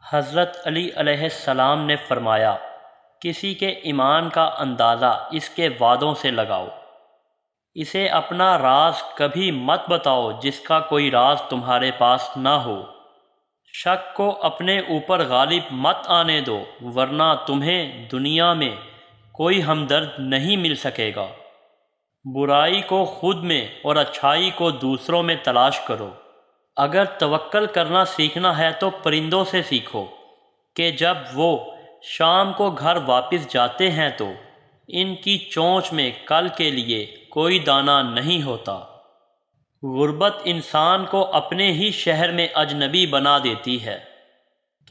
حضرت علی علیہ السلام نے فرمایا، کسی کے ایمان کا اندازہ اس کے وعدوں سے لگاؤ۔ اسے اپنا راز کبھی مت بتاؤ جس کا کوئی راز تمہارے پاس نہ ہو۔ شک کو اپنے اوپر غالب مت آنے دو، ورنہ تمہیں دنیا میں کوئی ہمدرد نہیں مل سکے گا۔ برائی کو خود میں اور اچھائی کو دوسروں میں تلاش کرو۔ اگر توکل کرنا سیکھنا ہے تو پرندوں سے سیکھو کہ جب وہ شام کو گھر واپس جاتے ہیں تو ان کی چونچ میں کل کے لیے کوئی دانہ نہیں ہوتا۔ غربت انسان کو اپنے ہی شہر میں اجنبی بنا دیتی ہے۔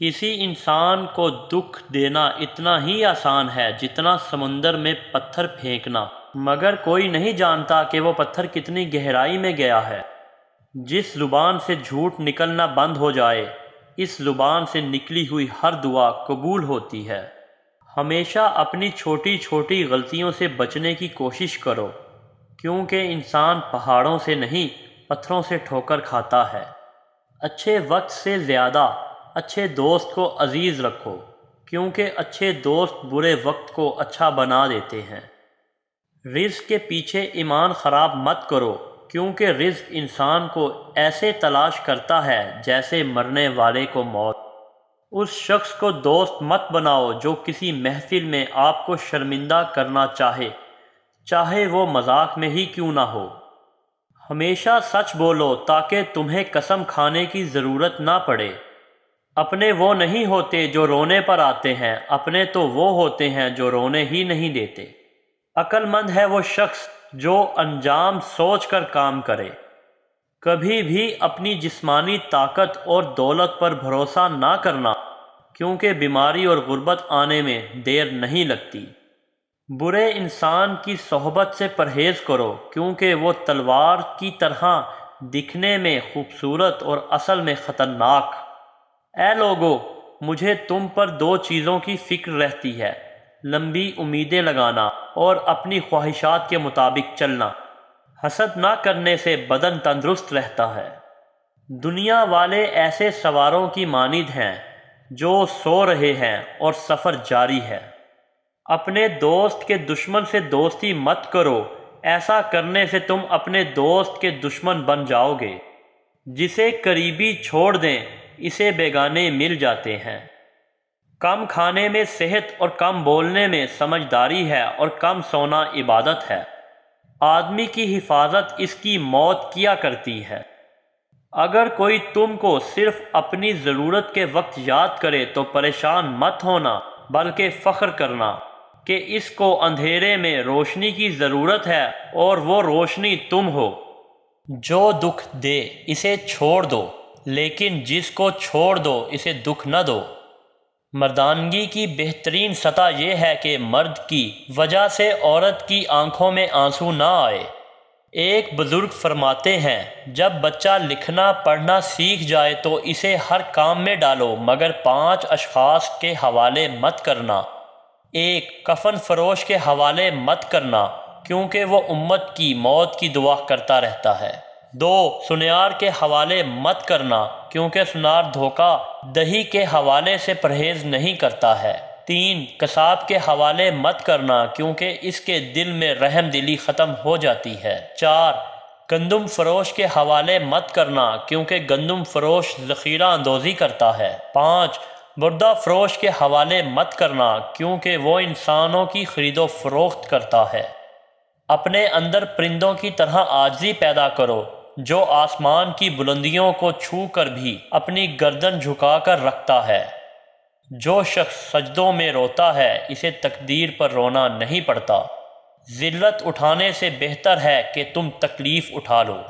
کسی انسان کو دکھ دینا اتنا ہی آسان ہے جتنا سمندر میں پتھر پھینکنا، مگر کوئی نہیں جانتا کہ وہ پتھر کتنی گہرائی میں گیا ہے۔ جس زبان سے جھوٹ نکلنا بند ہو جائے، اس زبان سے نکلی ہوئی ہر دعا قبول ہوتی ہے۔ ہمیشہ اپنی چھوٹی چھوٹی غلطیوں سے بچنے کی کوشش کرو، کیونکہ انسان پہاڑوں سے نہیں پتھروں سے ٹھوکر کھاتا ہے۔ اچھے وقت سے زیادہ اچھے دوست کو عزیز رکھو، کیونکہ اچھے دوست برے وقت کو اچھا بنا دیتے ہیں۔ رزق کے پیچھے ایمان خراب مت کرو، کیونکہ رزق انسان کو ایسے تلاش کرتا ہے جیسے مرنے والے کو موت۔ اس شخص کو دوست مت بناؤ جو کسی محفل میں آپ کو شرمندہ کرنا چاہے وہ مذاق میں ہی کیوں نہ ہو۔ ہمیشہ سچ بولو تاکہ تمہیں قسم کھانے کی ضرورت نہ پڑے۔ اپنے وہ نہیں ہوتے جو رونے پر آتے ہیں، اپنے تو وہ ہوتے ہیں جو رونے ہی نہیں دیتے۔ عقل مند ہے وہ شخص جو انجام سوچ کر کام کرے۔ کبھی بھی اپنی جسمانی طاقت اور دولت پر بھروسہ نہ کرنا، کیونکہ بیماری اور غربت آنے میں دیر نہیں لگتی۔ برے انسان کی صحبت سے پرہیز کرو، کیونکہ وہ تلوار کی طرح دکھنے میں خوبصورت اور اصل میں خطرناک۔ اے لوگو، مجھے تم پر دو چیزوں کی فکر رہتی ہے، لمبی امیدیں لگانا اور اپنی خواہشات کے مطابق چلنا۔ حسد نہ کرنے سے بدن تندرست رہتا ہے۔ دنیا والے ایسے سواروں کی مانند ہیں جو سو رہے ہیں اور سفر جاری ہے۔ اپنے دوست کے دشمن سے دوستی مت کرو، ایسا کرنے سے تم اپنے دوست کے دشمن بن جاؤ گے۔ جسے قریبی چھوڑ دیں، اسے بیگانے مل جاتے ہیں۔ کم کھانے میں صحت اور کم بولنے میں سمجھداری ہے، اور کم سونا عبادت ہے۔ آدمی کی حفاظت اس کی موت کیا کرتی ہے۔ اگر کوئی تم کو صرف اپنی ضرورت کے وقت یاد کرے تو پریشان مت ہونا، بلکہ فخر کرنا کہ اس کو اندھیرے میں روشنی کی ضرورت ہے اور وہ روشنی تم ہو۔ جو دکھ دے اسے چھوڑ دو، لیکن جس کو چھوڑ دو اسے دکھ نہ دو۔ مردانگی کی بہترین سطح یہ ہے کہ مرد کی وجہ سے عورت کی آنکھوں میں آنسو نہ آئے۔ ایک بزرگ فرماتے ہیں، جب بچہ لکھنا پڑھنا سیکھ جائے تو اسے ہر کام میں ڈالو، مگر 5 اشخاص کے حوالے مت کرنا۔ 1 کفن فروش کے حوالے مت کرنا، کیونکہ وہ امت کی موت کی دعا کرتا رہتا ہے۔ 2 سنیار کے حوالے مت کرنا، کیونکہ سنار دھوکہ دہی کے حوالے سے پرہیز نہیں کرتا ہے۔ 3 قصاب کے حوالے مت کرنا، کیونکہ اس کے دل میں رحم دلی ختم ہو جاتی ہے۔ 4 گندم فروش کے حوالے مت کرنا، کیونکہ گندم فروش ذخیرہ اندوزی کرتا ہے۔ 5 مردہ فروش کے حوالے مت کرنا، کیونکہ وہ انسانوں کی خرید و فروخت کرتا ہے۔ اپنے اندر پرندوں کی طرح عاجزی پیدا کرو، جو آسمان کی بلندیوں کو چھو کر بھی اپنی گردن جھکا کر رکھتا ہے۔ جو شخص سجدوں میں روتا ہے اسے تقدیر پر رونا نہیں پڑتا۔ ذلت اٹھانے سے بہتر ہے کہ تم تکلیف اٹھا لو۔